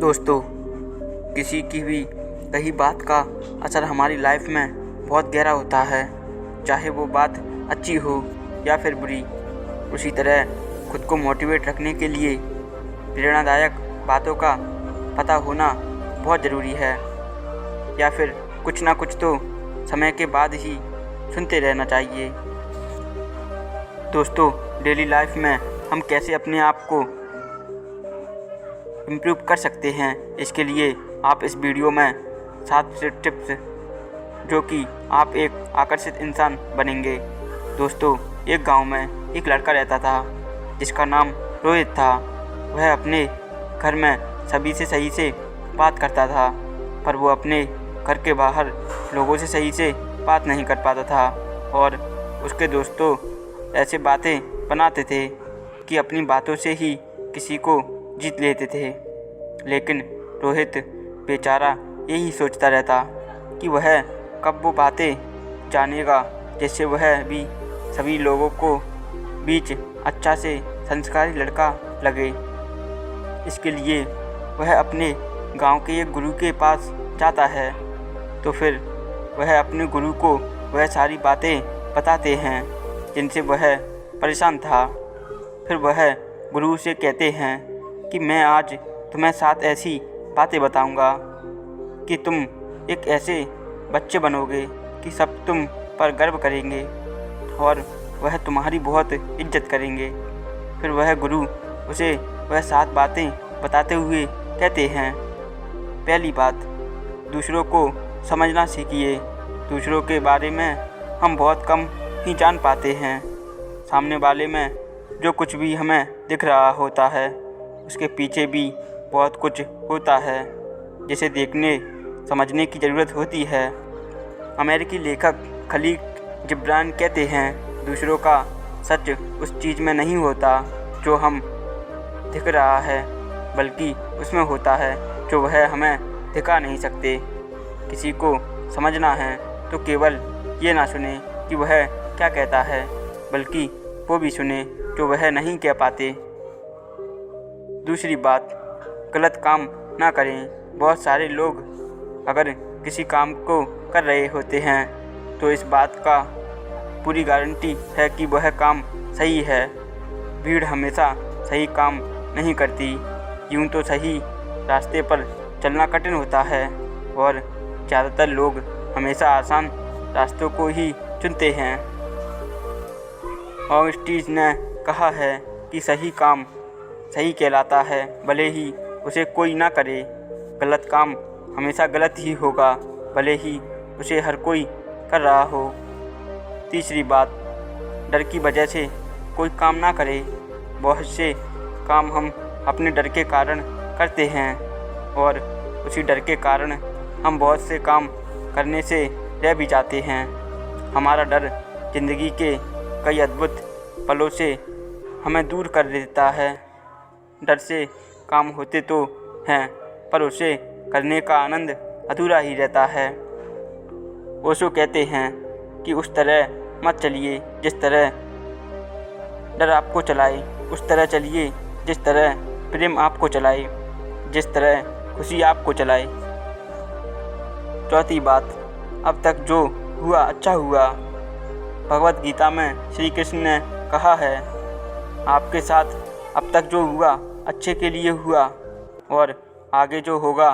दोस्तों, किसी की भी कही बात का असर हमारी लाइफ में बहुत गहरा होता है, चाहे वो बात अच्छी हो या फिर बुरी। उसी तरह खुद को मोटिवेट रखने के लिए प्रेरणादायक बातों का पता होना बहुत ज़रूरी है, या फिर कुछ ना कुछ तो समय के बाद ही सुनते रहना चाहिए। दोस्तों, डेली लाइफ में हम कैसे अपने आप को इम्प्रूव कर सकते हैं, इसके लिए आप इस वीडियो में 7 से टिप्स जो कि आप एक आकर्षित इंसान बनेंगे। दोस्तों, एक गांव में एक लड़का रहता था जिसका नाम रोहित था। वह अपने घर में सभी से सही से बात करता था, पर वो अपने घर के बाहर लोगों से सही से बात नहीं कर पाता था और उसके दोस्तों ऐसे बातें बनाते थे कि अपनी बातों से ही किसी को जीत लेते थे। लेकिन रोहित बेचारा यही सोचता रहता कि वह कब वो बातें जानेगा जिससे वह भी सभी लोगों को बीच अच्छा से संस्कारी लड़का लगे। इसके लिए वह अपने गांव के एक गुरु के पास जाता है, तो फिर वह अपने गुरु को वह सारी बातें बताते हैं जिनसे वह परेशान था। फिर वह गुरु से कहते हैं कि मैं आज तुम्हें 7 ऐसी बातें बताऊंगा कि तुम एक ऐसे बच्चे बनोगे कि सब तुम पर गर्व करेंगे और वह तुम्हारी बहुत इज्जत करेंगे। फिर वह गुरु उसे वह 7 बातें बताते हुए कहते हैं, पहली बात, दूसरों को समझना सीखिए। दूसरों के बारे में हम बहुत कम ही जान पाते हैं। सामने वाले में जो कुछ भी हमें दिख रहा होता है उसके पीछे भी बहुत कुछ होता है जिसे देखने समझने की ज़रूरत होती है। अमेरिकी लेखक खलील जिब्रान कहते हैं, दूसरों का सच उस चीज़ में नहीं होता जो हम दिख रहा है, बल्कि उसमें होता है जो वह हमें दिखा नहीं सकते। किसी को समझना है तो केवल ये ना सुने कि वह क्या कहता है, बल्कि वो भी सुने जो वह नहीं कह पाते। दूसरी बात, गलत काम ना करें। बहुत सारे लोग अगर किसी काम को कर रहे होते हैं तो इस बात का पूरी गारंटी है कि वह काम सही है। भीड़ हमेशा सही काम नहीं करती। यूँ तो सही रास्ते पर चलना कठिन होता है और ज़्यादातर लोग हमेशा आसान रास्तों को ही चुनते हैं। ऑगस्टीन ने कहा है कि सही काम सही कहलाता है, भले ही उसे कोई ना करे। गलत काम हमेशा गलत ही होगा, भले ही उसे हर कोई कर रहा हो। तीसरी बात, डर की वजह से कोई काम ना करे। बहुत से काम हम अपने डर के कारण करते हैं और उसी डर के कारण हम बहुत से काम करने से रह भी जाते हैं। हमारा डर ज़िंदगी के कई अद्भुत पलों से हमें दूर कर देता है। डर से काम होते तो हैं, पर उसे करने का आनंद अधूरा ही रहता है। ओशो कहते हैं कि उस तरह मत चलिए जिस तरह डर आपको चलाए, उस तरह चलिए जिस तरह प्रेम आपको चलाए, जिस तरह खुशी आपको चलाए। चौथी बात, अब तक जो हुआ अच्छा हुआ। भगवत गीता में श्री कृष्ण ने कहा है, आपके साथ अब तक जो हुआ अच्छे के लिए हुआ और आगे जो होगा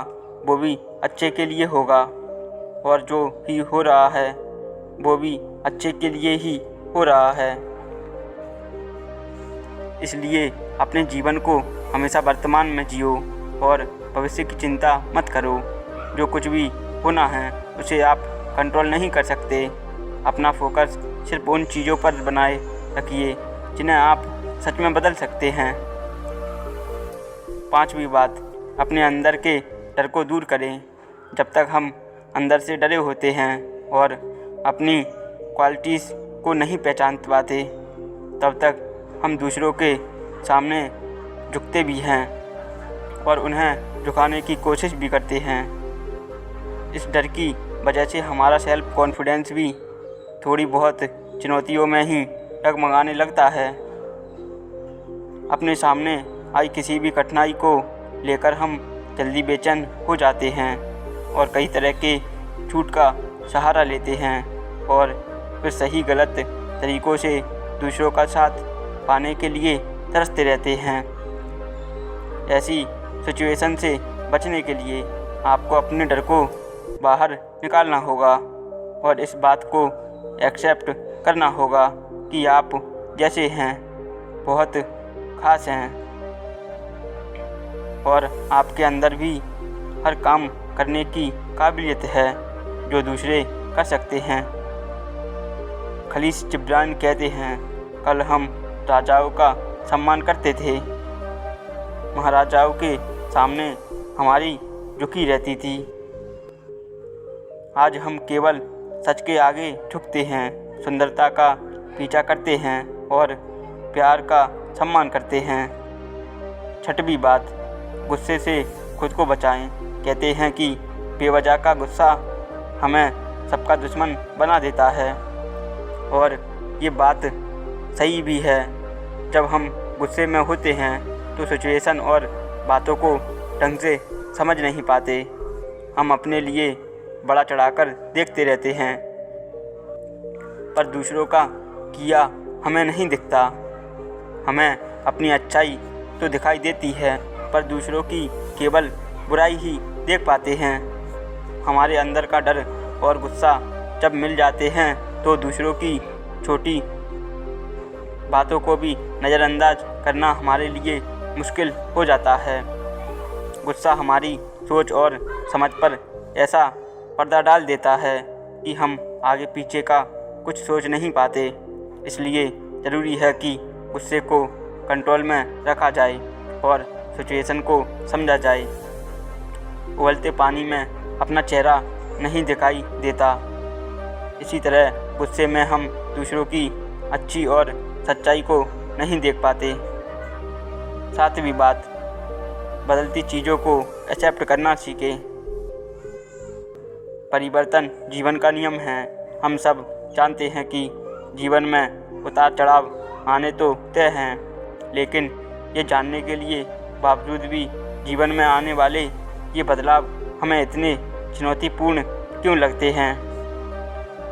वो भी अच्छे के लिए होगा, और जो ही हो रहा है वो भी अच्छे के लिए ही हो रहा है। इसलिए अपने जीवन को हमेशा वर्तमान में जियो और भविष्य की चिंता मत करो। जो कुछ भी होना है उसे आप कंट्रोल नहीं कर सकते। अपना फोकस सिर्फ उन चीज़ों पर बनाए रखिए जिन्हें आप सच में बदल सकते हैं। पांचवी बात, अपने अंदर के डर को दूर करें। जब तक हम अंदर से डरे होते हैं और अपनी क्वालिटीज़ को नहीं पहचान पाते, तब तक हम दूसरों के सामने झुकते भी हैं और उन्हें झुकाने की कोशिश भी करते हैं। इस डर की वजह से हमारा सेल्फ कॉन्फिडेंस भी थोड़ी बहुत चुनौतियों में ही डगमगाने लगता है। अपने सामने आई किसी भी कठिनाई को लेकर हम जल्दी बेचैन हो जाते हैं और कई तरह के झूठ का सहारा लेते हैं और फिर सही गलत तरीक़ों से दूसरों का साथ पाने के लिए तरसते रहते हैं। ऐसी सिचुएशन से बचने के लिए आपको अपने डर को बाहर निकालना होगा और इस बात को एक्सेप्ट करना होगा कि आप जैसे हैं बहुत ख़ास हैं और आपके अंदर भी हर काम करने की काबिलियत है जो दूसरे कर सकते हैं। खलील जिब्रान कहते हैं, कल हम राजाओं का सम्मान करते थे, महाराजाओं के सामने हमारी झुकी रहती थी। आज हम केवल सच के आगे झुकते हैं, सुंदरता का पीछा करते हैं और प्यार का सम्मान करते हैं। छठवीं बात, गुस्से से खुद को बचाएं। कहते हैं कि बेवजह का गुस्सा हमें सबका दुश्मन बना देता है और ये बात सही भी है। जब हम गुस्से में होते हैं तो सिचुएशन और बातों को ढंग से समझ नहीं पाते। हम अपने लिए बड़ा चढ़ाकर देखते रहते हैं पर दूसरों का किया हमें नहीं दिखता। हमें अपनी अच्छाई तो दिखाई देती है पर दूसरों की केवल बुराई ही देख पाते हैं। हमारे अंदर का डर और गुस्सा जब मिल जाते हैं तो दूसरों की छोटी बातों को भी नज़रअंदाज करना हमारे लिए मुश्किल हो जाता है। गुस्सा हमारी सोच और समझ पर ऐसा पर्दा डाल देता है कि हम आगे पीछे का कुछ सोच नहीं पाते। इसलिए ज़रूरी है कि गुस्से को कंट्रोल में रखा जाए और सिचुएशन को समझा जाए। उबलते पानी में अपना चेहरा नहीं दिखाई देता, इसी तरह गुस्से में हम दूसरों की अच्छी और सच्चाई को नहीं देख पाते। सातवीं बात, बदलती चीज़ों को एक्सेप्ट करना सीखें। परिवर्तन जीवन का नियम है। हम सब जानते हैं कि जीवन में उतार चढ़ाव आने तो तय हैं, लेकिन ये जानने के लिए बावजूद भी जीवन में आने वाले ये बदलाव हमें इतने चुनौतीपूर्ण क्यों लगते हैं।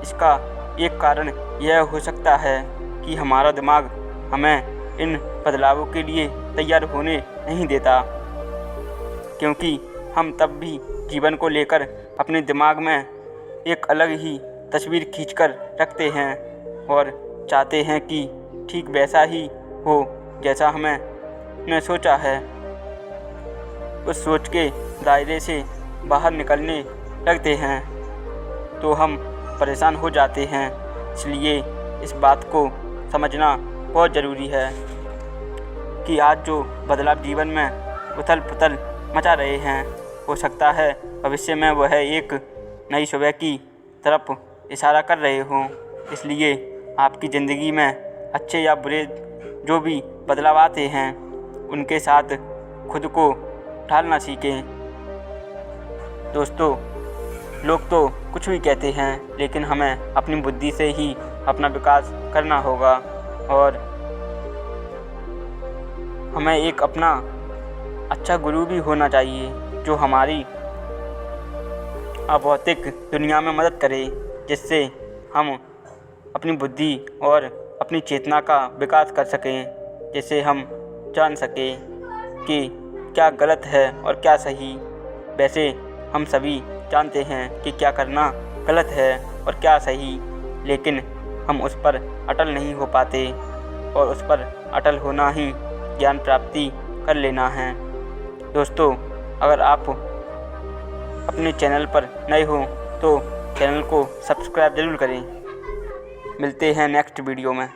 इसका एक कारण यह हो सकता है कि हमारा दिमाग हमें इन बदलावों के लिए तैयार होने नहीं देता, क्योंकि हम तब भी जीवन को लेकर अपने दिमाग में एक अलग ही तस्वीर खींचकर रखते हैं और चाहते हैं कि ठीक वैसा ही हो जैसा हमने सोचा है। उस सोच के दायरे से बाहर निकलने लगते हैं तो हम परेशान हो जाते हैं। इसलिए इस बात को समझना बहुत ज़रूरी है कि आज जो बदलाव जीवन में उथल पुथल मचा रहे हैं, हो सकता है भविष्य में वह एक नई सुबह की तरफ इशारा कर रहे हों। इसलिए आपकी ज़िंदगी में अच्छे या बुरे जो भी बदलाव आते हैं उनके साथ खुद को ढालना सीखें। दोस्तों, लोग तो कुछ भी कहते हैं, लेकिन हमें अपनी बुद्धि से ही अपना विकास करना होगा और हमें एक अपना अच्छा गुरु भी होना चाहिए जो हमारी अभौतिक दुनिया में मदद करे, जिससे हम अपनी बुद्धि और अपनी चेतना का विकास कर सकें, जिससे हम जान सकें कि क्या गलत है और क्या सही। वैसे हम सभी जानते हैं कि क्या करना गलत है और क्या सही, लेकिन हम उस पर अटल नहीं हो पाते और उस पर अटल होना ही ज्ञान प्राप्ति कर लेना है। दोस्तों, अगर आप अपने चैनल पर नए हो तो चैनल को सब्सक्राइब ज़रूर करें। मिलते हैं नेक्स्ट वीडियो में।